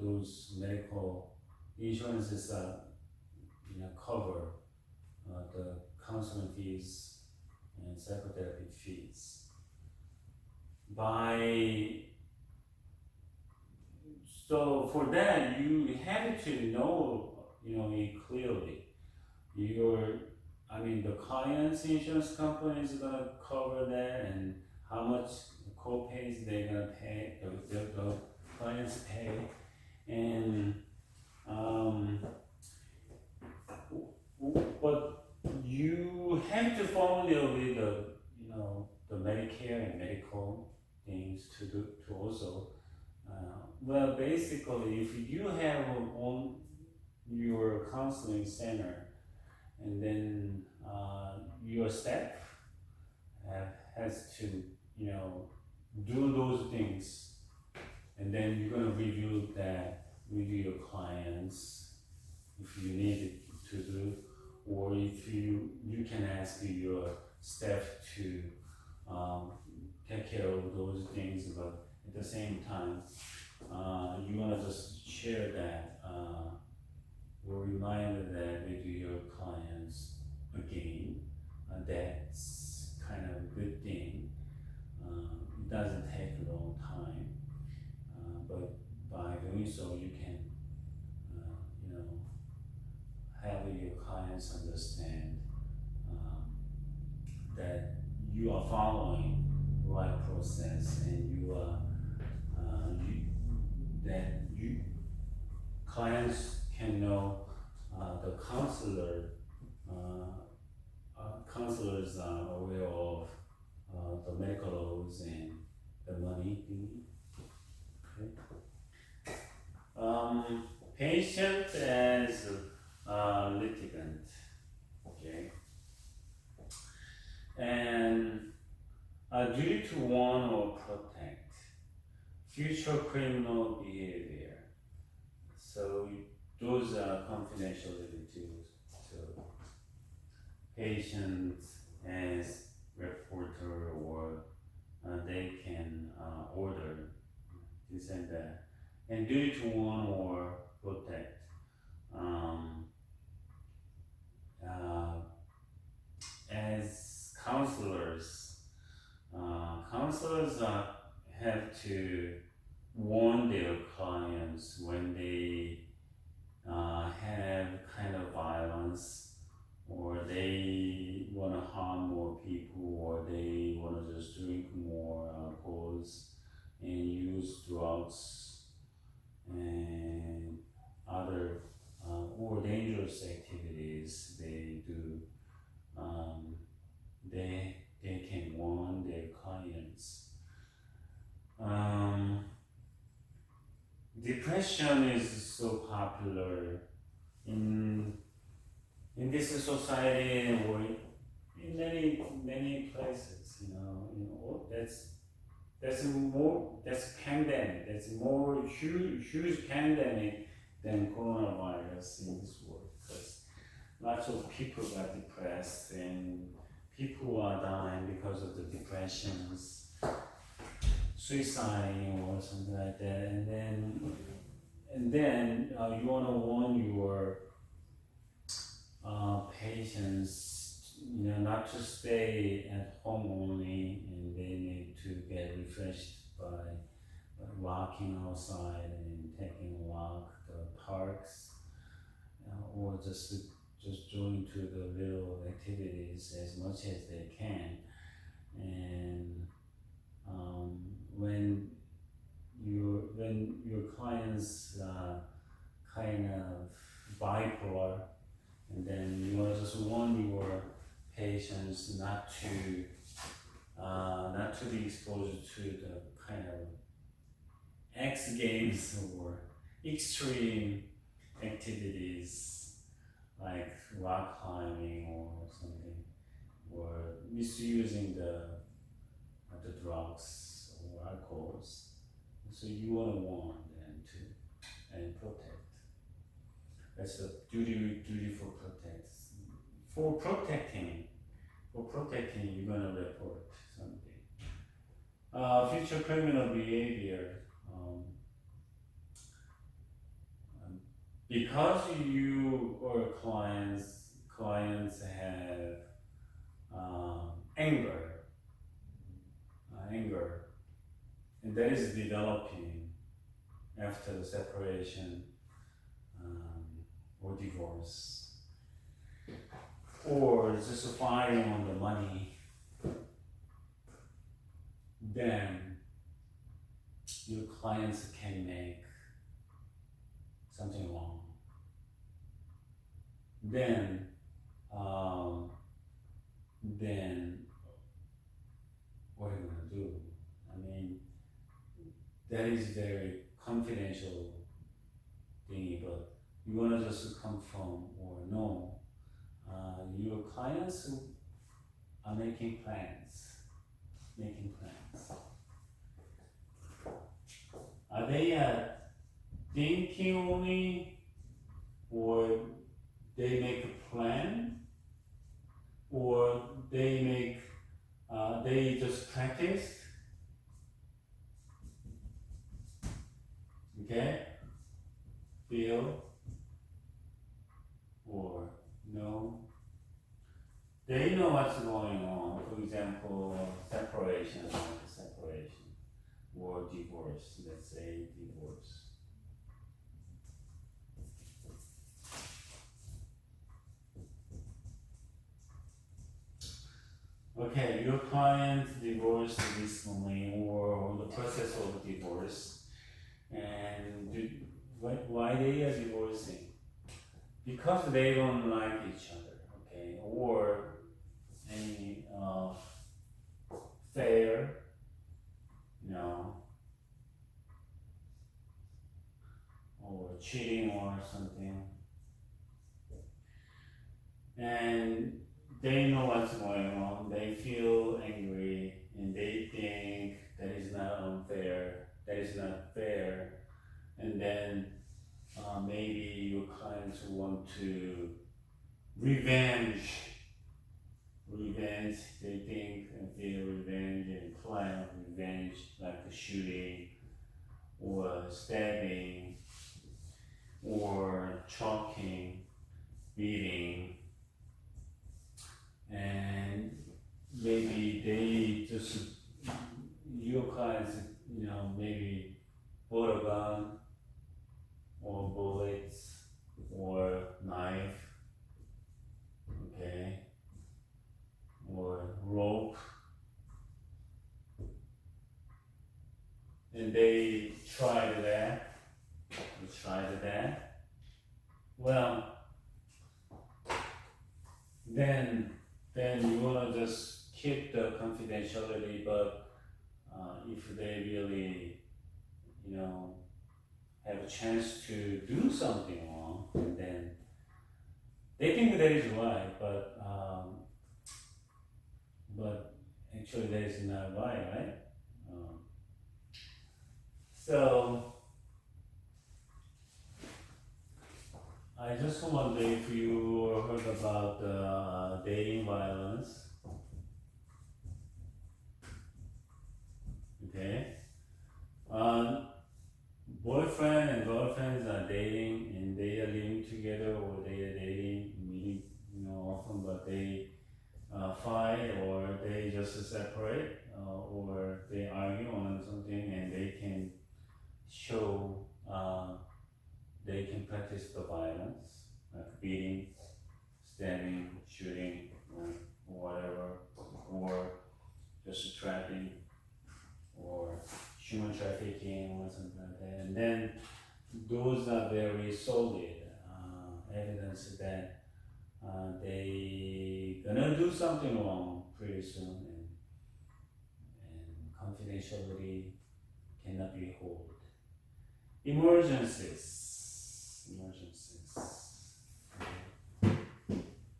those medical insurances cover the counseling fees and psychotherapy fees. So for that, you have to know it clearly. The client's insurance company is gonna cover that, and how much co-pays they're gonna pay, the clients pay, and but you have to familiar with the Medicare and medical things to also. Well, basically, if you have on your counseling center, and then your staff has to do those things, and then you're gonna review that with your clients if you need it to do, or if you can ask your staff to take care of those things, but at the same time you want to just share that or remind that with your clients again, that's kind of a good thing. It doesn't take a long time, but by doing so, you can, have your clients understand that you are following the right process, and clients can know the counselors are aware of the medical laws and the money thingy. Okay. Patient as litigant. Okay. And duty to warn or protect future criminal behavior. So those are confidentiality too. So patients as reporter, or they can order this and that. And duty to warn or protect. As counselors, have to warn their clients when they have kind of violence, or they want to harm more people, or they want to just drink more alcohols and use drugs and other or dangerous activities they do. They can warn their clients. Depression is so popular in this society, or in many places. That's pandemic. That's more huge pandemic than coronavirus in this world, because lots of people got depressed, and people are dying because of the depressions, suicide or something like that. And then you want to warn your patients, not to stay at home only, and they need to get refreshed by walking outside and taking a walk, the parks, or just join to the little activities as much as they can. And when your clients kind of bipolar, and then you want to just warn your patients not to be exposed to the kind of X games or extreme activities like rock climbing or something, or misusing the drugs or alcohols. So you want to warn them too and protect. That's the duty for protect. For protecting, you're gonna report something. Future criminal behavior. Because you or clients have anger, and that is developing after the separation or divorce, or just fighting on the money, then your clients can make something wrong. Then what are you gonna do? That is very confidential thing, but you wanna just confirm or know your clients who are making plans. Are they thinking only, or they make a plan, or they just practice? Okay? Feel or know? they know what's going on. For example, separation, or divorce. Let's say divorce. Okay, your client divorced recently or on the process of divorce, and why they are divorcing? Because they don't like each other, okay, or any fair, you know, or cheating or something, and they know what's going on. They feel angry, and they think that is not unfair. That is not fair, and then maybe your clients want to revenge. They think and feel revenge and plan revenge, like a shooting or stabbing or choking, beating, and maybe they just, your clients, maybe bought a gun or bullets or knife, okay, or rope, and they tried that. Well, then you wanna just keep the confidentiality, but if they really, have a chance to do something wrong, and then they think that is right, but actually that is not right? So I just wonder if you heard about dating violence. Okay. Boyfriend and girlfriends are dating and they are living together, or they are dating, meeting, often, but they fight, or they just separate, or they argue on something, and they can show, they can practice the violence, like beating, stabbing, shooting, or whatever, or just trapping, or human trafficking, or something like that. And then those are very solid evidence that they gonna do something wrong pretty soon, and confidentiality cannot be held. Emergencies.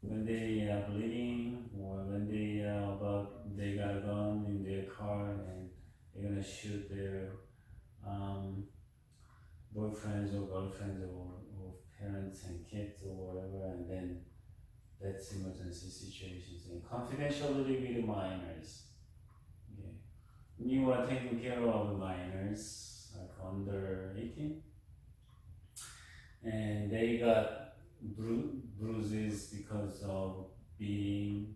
When they are bleeding, or when they got a gun in their car and they're gonna shoot their boyfriends or girlfriends, or parents and kids or whatever, and then that's emergency situations. And confidentiality with minors. Okay. You are taking care of minors, like under 18, and they got bruises because of beating.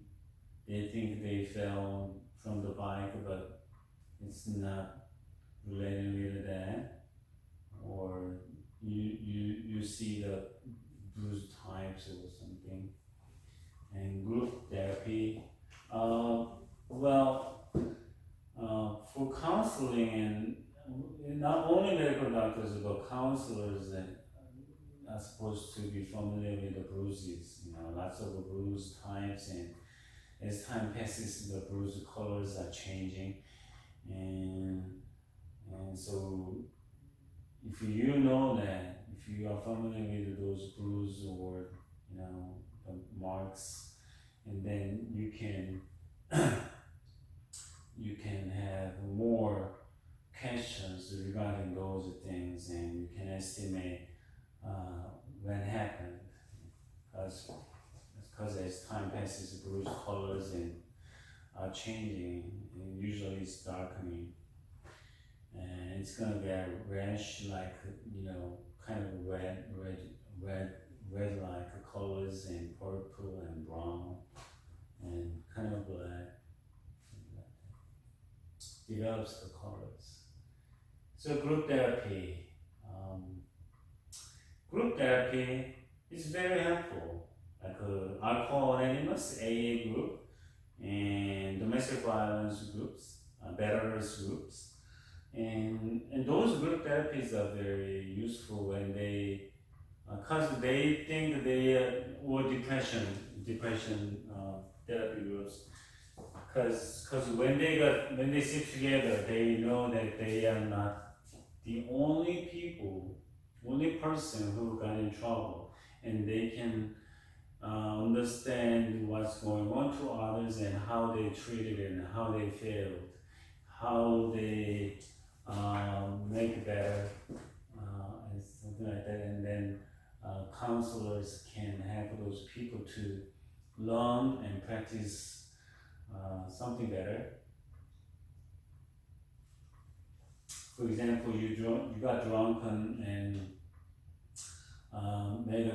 They think they fell from the bike, but it's not related with that. Or you see the bruise types or something. And group therapy. For counseling, and not only medical doctors but counselors that are supposed to be familiar with the bruises. Lots of bruise types, and as time passes, the bruise colors are changing, and so if you know that, if you are familiar with those bruises, or the marks, and then you can have more questions regarding those things, and you can estimate when happened, because as time passes, the bruise colors and are changing, and usually it's darkening, and it's gonna get rash, like kind of red like colors, and purple and brown, and kind of black, develops the colors. So group therapy is very helpful. Like alcohol anonymous AA group and domestic violence groups, veterans groups, and those group therapies are very useful when they, cause they think they or depression therapy groups, cause when they sit together, they know that they are not the only person who got in trouble, and they can understand what's going on to others and how they treated it and how they failed, how they make it better, and something like that. And then counselors can help those people to learn and practice something better. For example, you got drunken and made a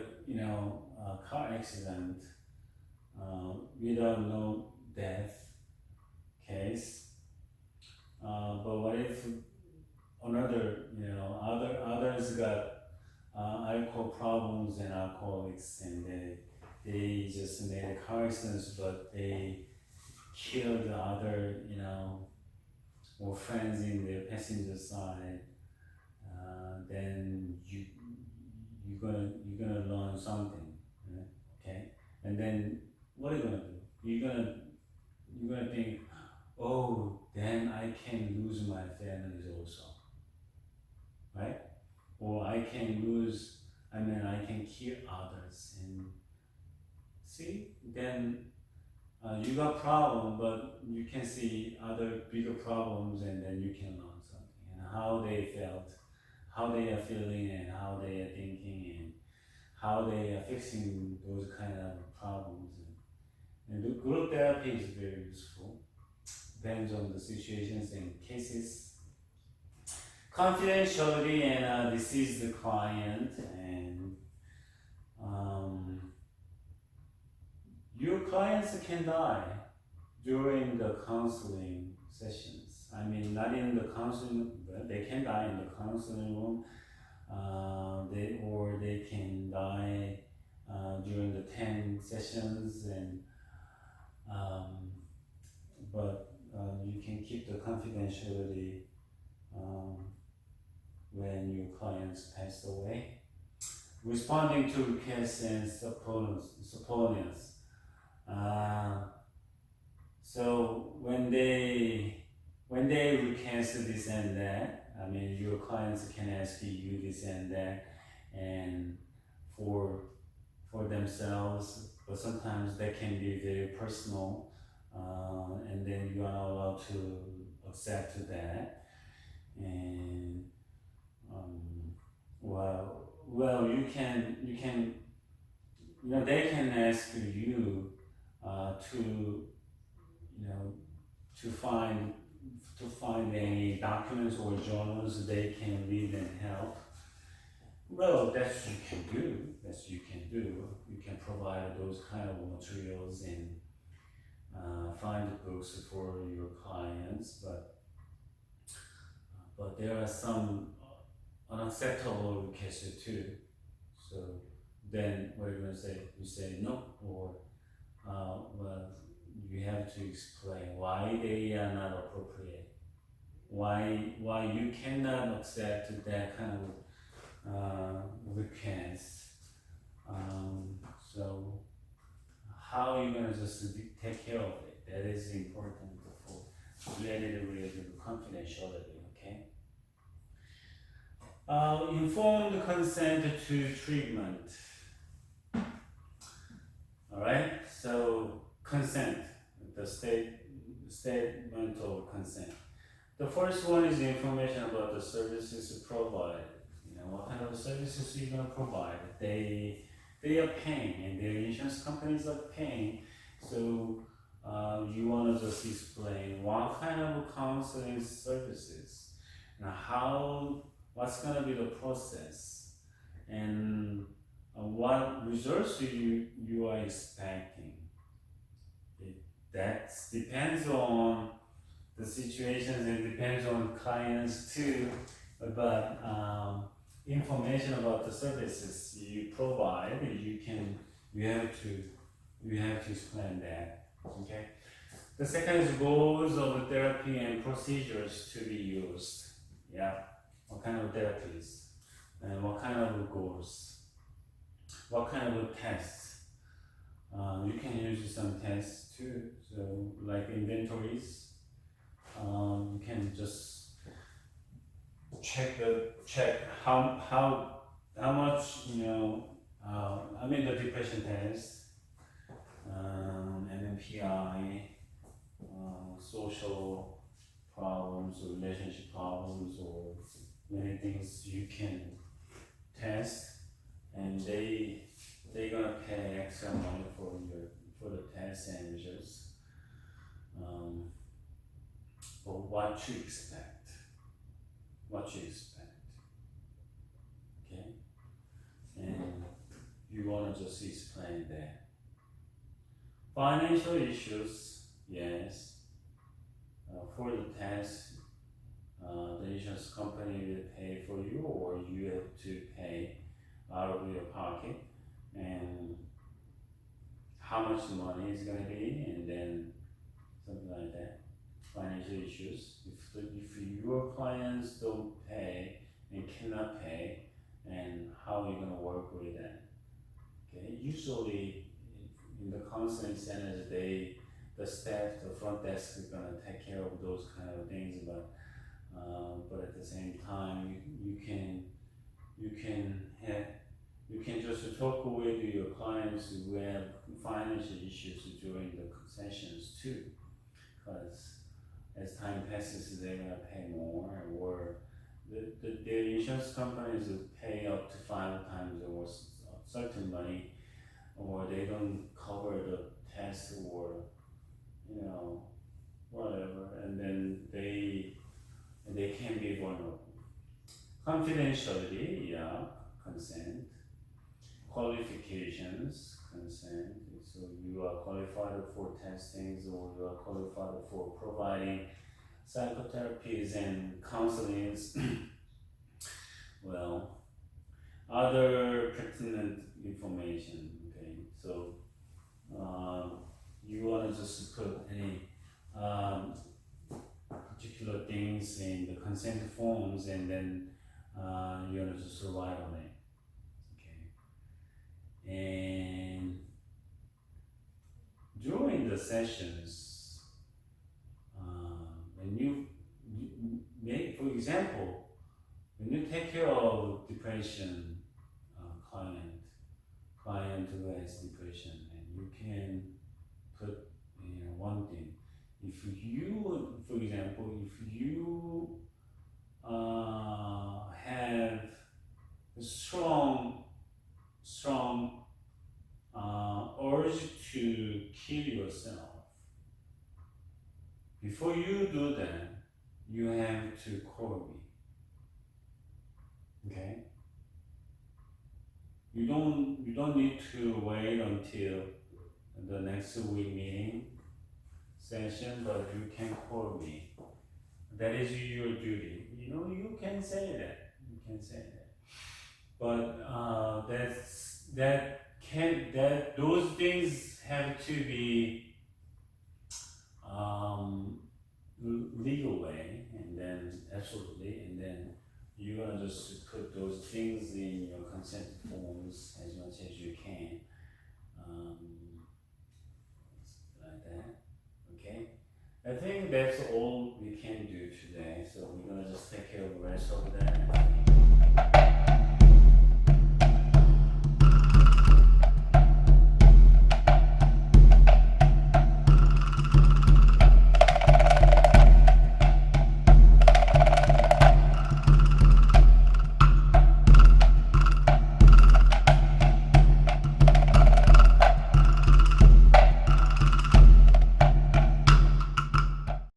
car accident without no death case. But what if others got alcohol problems and alcoholics, and they just made a car accidents, but they killed the other, or friends in the passenger side, then you're gonna learn something, okay? And then what are you gonna do? You're gonna think, oh, then I can lose my families also, right? Or I can kill others, and see, then you got problem, but you can see other bigger problems, and then you can learn something, and how they felt, how they are feeling, and how they are thinking, and how they are fixing those kind of problems. And the group therapy is very useful. Depends on the situations and cases. Confidentiality, and this is the client, and your clients can die during the counseling sessions. I mean, not in the counseling, but they can die in the counseling room. They can die during the 10 sessions, and but you can keep the confidentiality when your clients passed away. Responding to requests and subpoenas. So when they request this and that, I mean, your clients can ask you this and that, and for themselves, but sometimes that can be very personal, and then you are not allowed to accept that. And you can they can ask you to find any documents or journals they can read and help. Well, that's you can do. You can provide those kind of materials and find books for your clients, but there are some unacceptable requests too. So then what are you going to say? You say no, or you have to explain why they are not appropriate, why you cannot accept that kind of request. So how are you going to just take care of it? That is important for related with confidentiality. Okay. Informed consent to treatment. All right. So consent, the statement of consent. The first one is the information about the services provided. What kind of services you're gonna provide. They are paying, and their insurance companies are paying. So you wanna just explain what kind of counseling services, and what's gonna be the process, and what results you are expecting. That depends on the situations and depends on clients too. But information about the services you provide, you have to explain that. Okay. The second is goals of therapy and procedures to be used. Yeah. What kind of therapies and what kind of goals? What kind of tests? You can use some tests too. So like inventories. You can just check how much the depression test, MMPI, social problems or relationship problems or many things you can test, and they're gonna pay extra money for the test and results. But what you expect? Okay, and you wanna just explain that. Financial issues, yes. For the test, the insurance company will pay for you, or you have to pay out of your pocket, and how much money is going to be, and then something like that. Financial issues. If your clients don't pay and cannot pay, and how are you going to work with that? Okay. Usually, in the counseling centers, the staff, the front desk is going to take care of those kind of things, but at the same time, you can just talk with your clients who have financial issues during the sessions too, because as time passes, they're gonna pay more, or the insurance companies will pay up to 5 times or certain money, or they don't cover the test, or whatever, and then they can be vulnerable. Confidentiality, yeah, consent. Qualifications, consent. So you are qualified for testings, or you are qualified for providing psychotherapies and counselings. Well, other pertinent information. Okay, so you want to just put any particular things in the consent forms, and then you want to just write on it. Okay, and during the sessions, when you make, for example, when you take care of depression client who has depression, and you can put one thing. If you, for example, if you have a strong urge to kill yourself, before you do that, you have to call me. Okay? You don't need to wait until the next week meeting session, but you can call me. That is your duty. You can say that. But those things have to be legal way, and then absolutely, and then you're gonna just put those things in your consent forms as much as you can, like that. Okay, I think that's all we can do today. So we're gonna just take care of the rest of that.